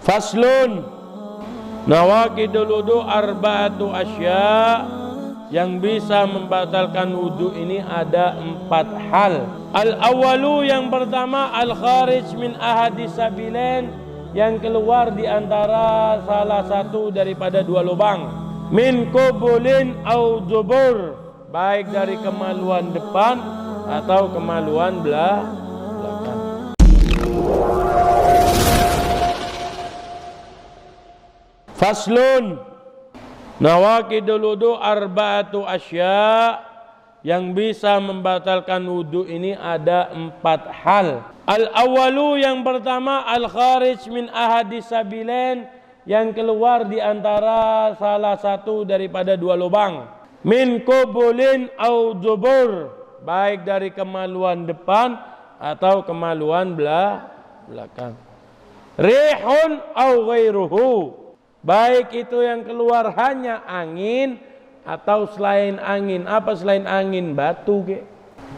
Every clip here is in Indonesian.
Faslun, nawaqidul wudu arba'atu asya, yang bisa membatalkan wudu ini ada 4 hal. Al-awwalu, yang pertama, al-kharij min ahadis sabilain, yang keluar di antara salah satu daripada 2 lubang. Min qubulin au dubur, baik dari kemaluan depan atau kemaluan belakang. Faslun, nawaqidul wudu arba'atu asya, yang bisa membatalkan wudu ini ada 4 hal. Al-awwalu, yang pertama, al-kharij min ahadis sabilain, yang keluar di antara salah satu daripada 2 lubang. Min qubulin au dubur, baik dari kemaluan depan atau kemaluan belakang. Rihun au ghairuhu, baik itu yang keluar hanya angin atau selain angin. Apa selain angin? Batu ke.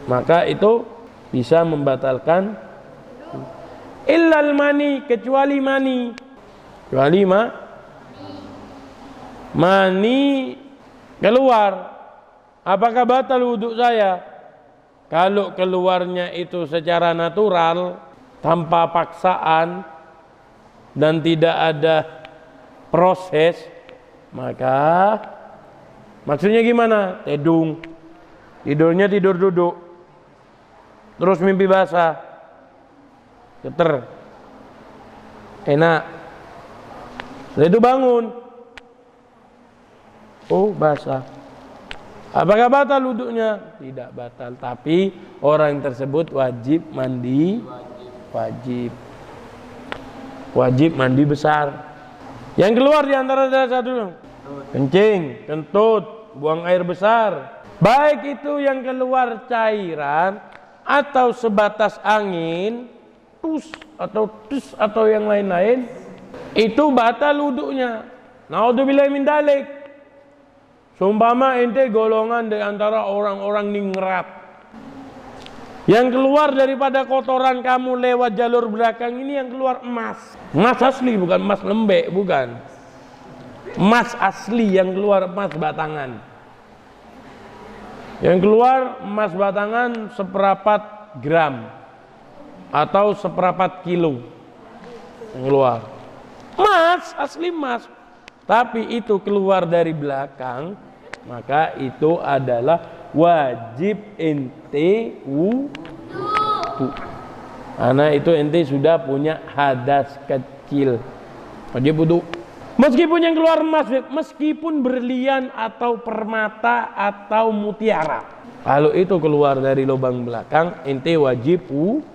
Maka itu bisa membatalkan. Illal mani, kecuali mani. Kecuali mani keluar. Apakah batal wudhu saya? Kalau keluarnya itu secara natural, tanpa paksaan dan tidak ada proses, maka maksudnya gimana? Tidurnya tidur duduk, terus mimpi basah, geter, enak, setelah itu bangun, oh basah. Apakah batal wudhunya? Tidak batal, tapi orang tersebut wajib mandi, wajib mandi besar. Yang keluar di antara satu, kencing, kentut, buang air besar, baik itu yang keluar cairan atau sebatas angin, tus atau yang lain-lain, itu batal wudhunya. Naudzubillahi min dalik. Sumpama ente golongan di antara orang-orang ningrat, yang keluar daripada kotoran kamu lewat jalur belakang ini, yang keluar emas asli, bukan emas lembek, bukan emas asli, yang keluar emas batangan. Yang keluar emas batangan 1/4 gram atau 1/4 kilo yang keluar emas asli, emas. Tapi itu keluar dari belakang, maka itu adalah wajib ente wudu. Karena itu ente sudah punya hadas kecil, wajib wudu. Meskipun yang keluar emas, meskipun berlian atau permata atau mutiara, kalau itu keluar dari lubang belakang, ente wajib wudu.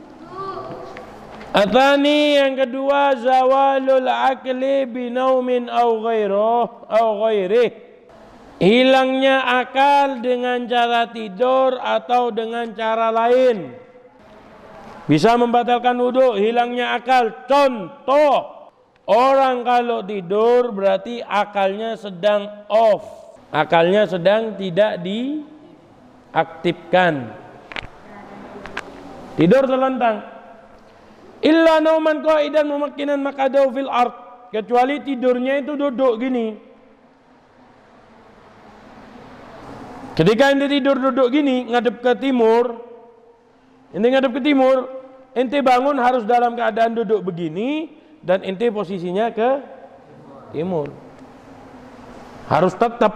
Atani, yang kedua, zawalul akli binaumin au ghairih, hilangnya akal dengan cara tidur atau dengan cara lain, bisa membatalkan wudu. Hilangnya akal, contoh, orang kalau tidur berarti akalnya sedang off, akalnya sedang tidak diaktifkan, tidur terlentang. Illa nauman qa'idan mumakkinan maqadahu fil ard, kecuali tidurnya itu duduk gini. Ketika ente tidur duduk gini, ngadep ke timur, ente bangun harus dalam keadaan duduk begini, dan ente posisinya ke timur. Harus tetap.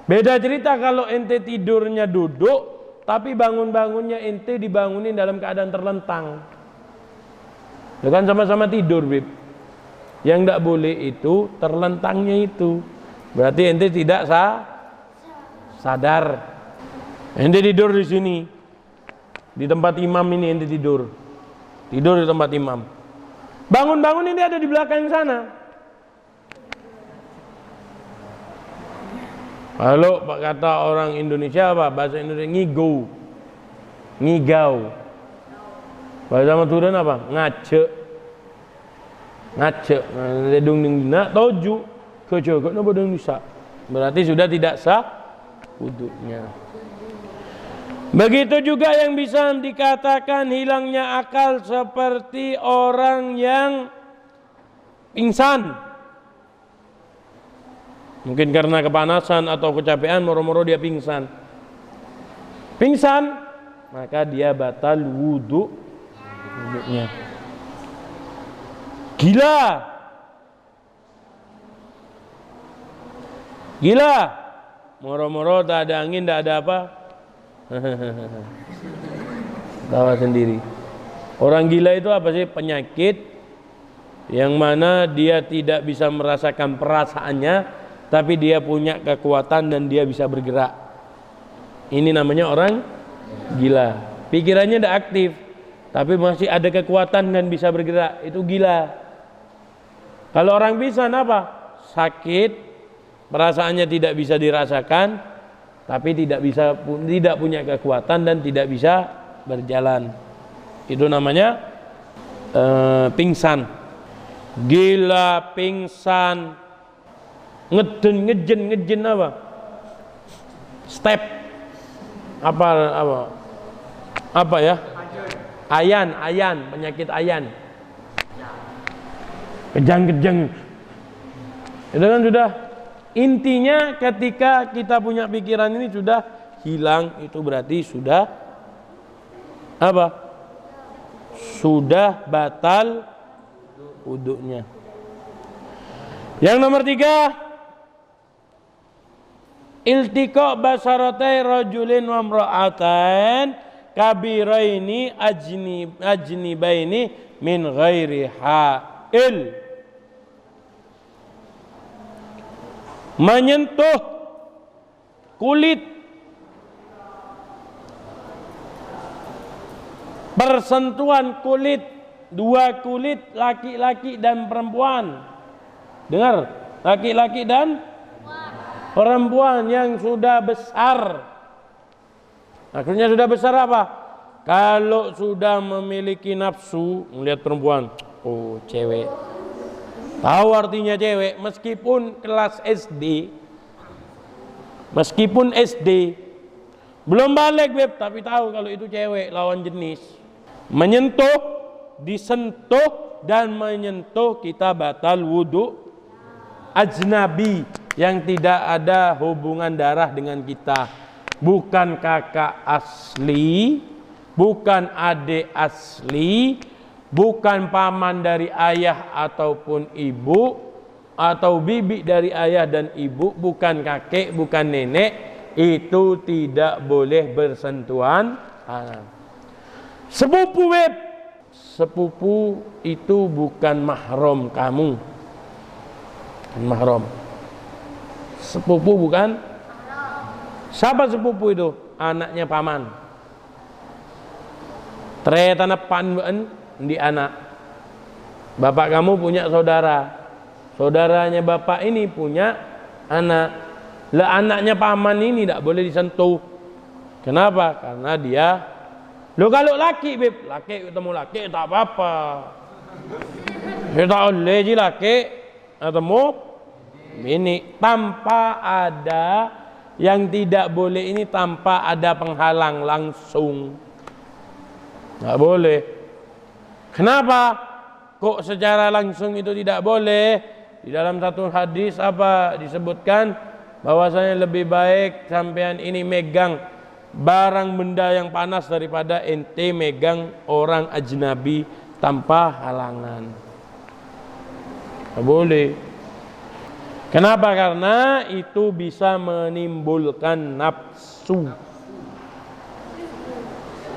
Beda cerita kalau ente tidurnya duduk, tapi bangun-bangunnya ente dibangunin dalam keadaan terlentang. Itu kan sama-sama tidur, Bib. Yang tidak boleh itu terlentangnya itu. Berarti ente tidak sadar. Ente tidur di sini, di tempat imam ini ente tidur di tempat imam. Bangun-bangun ente ada di belakang sana. Kalau kata orang Indonesia apa? Bahasa Indonesia ngigau. Bahasa Maturan apa? Ngacek. Dedung nak toju kecok napa dong bisa. Berarti sudah tidak sah wudunya. Begitu juga yang bisa dikatakan hilangnya akal, seperti orang yang pingsan. Mungkin karena kepanasan atau kecapean, moro-moro dia pingsan. Pingsan, maka dia batal wudunya. Gila, moro-moro tak ada angin, tak ada apa. Tahu sendiri. Orang gila itu apa sih? Penyakit yang mana dia tidak bisa merasakan perasaannya, tapi dia punya kekuatan dan dia bisa bergerak. Ini namanya orang gila. Pikirannya tidak aktif, tapi masih ada kekuatan dan bisa bergerak. Itu gila. Kalau orang pingsan apa? Sakit, perasaannya tidak bisa dirasakan, tapi tidak punya kekuatan dan tidak bisa berjalan. Itu namanya pingsan. Gila, pingsan, ngejen apa? Step apa ya? Ayan, penyakit ayan. Kejang-kejang. Itu kan sudah intinya ketika kita punya pikiran ini sudah hilang, itu berarti sudah apa? Sudah batal wudunya. Yang nomor 3, iltiqa basaratai rajulin wa imra'atain kabiraini ajnibaini min ghairi ha'il. Menyentuh kulit, persentuhan kulit, dua kulit laki-laki dan perempuan. Dengar, laki-laki dan perempuan yang sudah besar. Akhirnya sudah besar apa? Kalau sudah memiliki nafsu melihat perempuan, oh cewek. Tahu artinya cewek, meskipun kelas SD, belum balik beb, tapi tahu kalau itu cewek lawan jenis. Menyentuh, disentuh dan menyentuh kita batal wudu. Ajnabi yang tidak ada hubungan darah dengan kita, bukan kakak asli, bukan adik asli, bukan paman dari ayah ataupun ibu, atau bibi dari ayah dan ibu, bukan kakek, bukan nenek, itu tidak boleh bersentuhan tangan. Sepupu web, sepupu itu bukan mahram kamu, mahram. Sepupu bukan. Siapa sepupu itu? Anaknya paman. Tretana panben di anak. Bapak kamu punya saudara, saudaranya bapak ini punya anak. Lah anaknya paman ini tidak boleh disentuh. Kenapa? Karena dia. Lo kalau laki beb, laki ketemu laki tak apa-apa. Kita oleh ji laki ketemu ini tanpa ada yang tidak boleh ini, tanpa ada penghalang langsung. Tidak boleh. Kenapa? Kok secara langsung itu tidak boleh? Di dalam satu hadis apa disebutkan bahwasanya lebih baik sampean ini megang barang benda yang panas daripada ente megang orang ajnabi tanpa halangan. Tidak boleh. Kenapa? Karena itu bisa menimbulkan nafsu.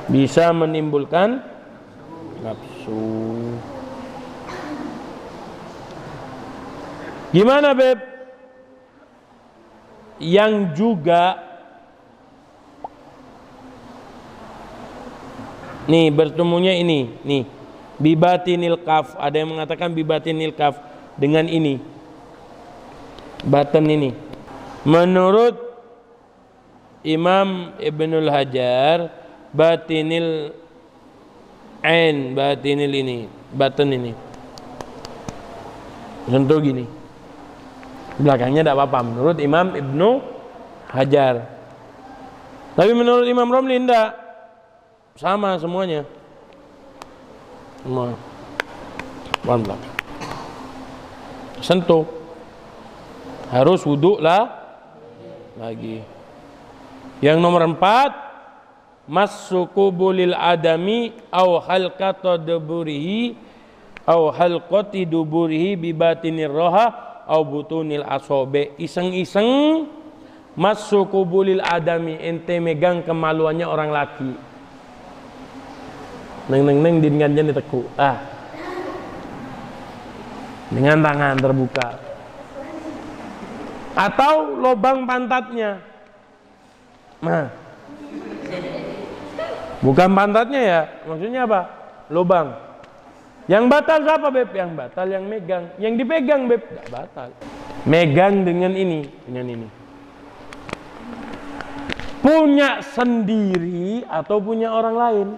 Bisa menimbulkan nafsu. Gimana beb? Yang juga nih bertemunya ini, nih bibatinil kaf. Ada yang mengatakan bibatinil kaf dengan ini, batan ini. Menurut Imam Ibnul Hajar, batinil ain, batinil ini, batan ini. Contoh gini, belakangnya tidak apa-apa menurut Imam Ibnu Hajar. Tapi menurut Imam Romli tidak, sama semuanya. Semua. Belakang. sentuh, harus wudhu lah lagi. Yang nomor 4, masukubulil adami au halqata duburihi au halqati duburihi bibatinir roha au butunil asobe. Iseng-iseng masukubulil adami, ente megang kemaluannya orang laki. Neng dengan ditekuk. Dengan tangan terbuka. Atau lubang pantatnya. Nah, bukan pantatnya ya, maksudnya apa? Lubang. Yang batal siapa, Beb? Yang batal yang megang. Yang dipegang, Beb, enggak batal. Megang dengan ini, punya sendiri atau punya orang lain.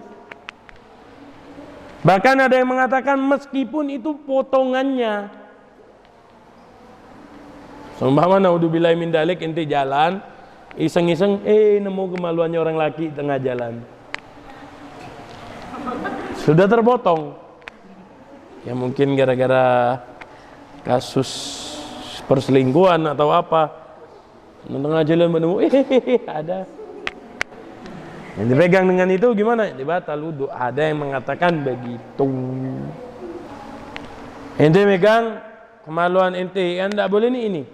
Bahkan ada yang mengatakan meskipun itu potongannya. Seumpama naudzubillahi min dalik, ente jalan iseng-iseng nemu kemaluannya orang laki tengah jalan. Sudah terpotong. Ya mungkin gara-gara kasus perselingkuhan atau apa. Tengah jalan menemu ada. Yang dipegang dengan itu gimana? Dibatal wudu. Ada yang mengatakan begitu. Ente megang kemaluan ente, anda boleh ini.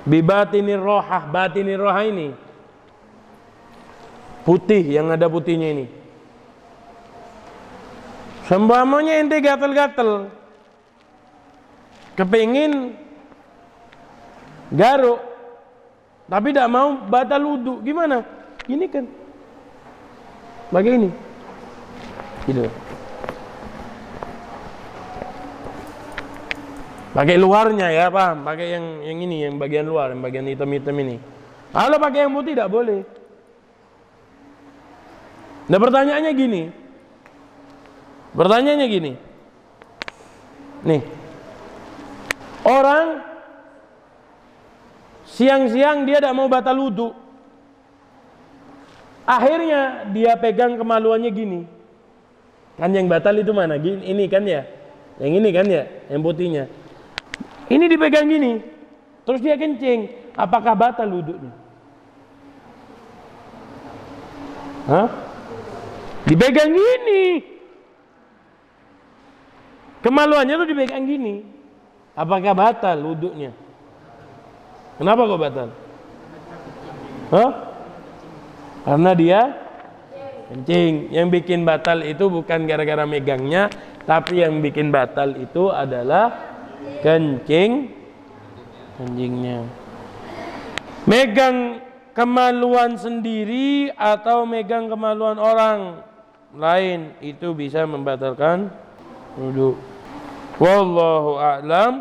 Bibatinir rohah, batinir rohah ini putih, yang ada putihnya ini. Sembamanya ente gatel-gatel, kepingin garuk, tapi tidak mau batal wudu, gimana? Gini kan, bagai ini, gitu. Pakai luarnya ya, paham? Pakai yang ini, yang bagian luar, yang bagian hitam-hitam ini. Kalau pakai yang putih tidak boleh. Nah pertanyaannya gini, nih, orang siang-siang dia tidak mau batal wudu, akhirnya dia pegang kemaluannya gini, kan yang batal itu mana? Gini, ini kan ya, yang ini kan ya, yang putihnya. Ini dipegang gini, terus dia kencing, apakah batal wudunya? Hah? Dipegang gini, kemaluannya tuh dipegang gini, apakah batal wudunya? Kenapa kok batal? Hah? Karena dia kencing. Yang bikin batal itu bukan gara-gara megangnya, tapi yang bikin batal itu adalah kencingnya. Megang kemaluan sendiri atau megang kemaluan orang lain itu bisa membatalkan wudu. Wallahu a'lam.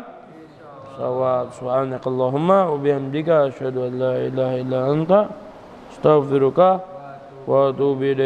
Subhanakallahumma wa bihamdika asyhadu an la ilaha illa anta astaghfiruka wa atubu ilaik.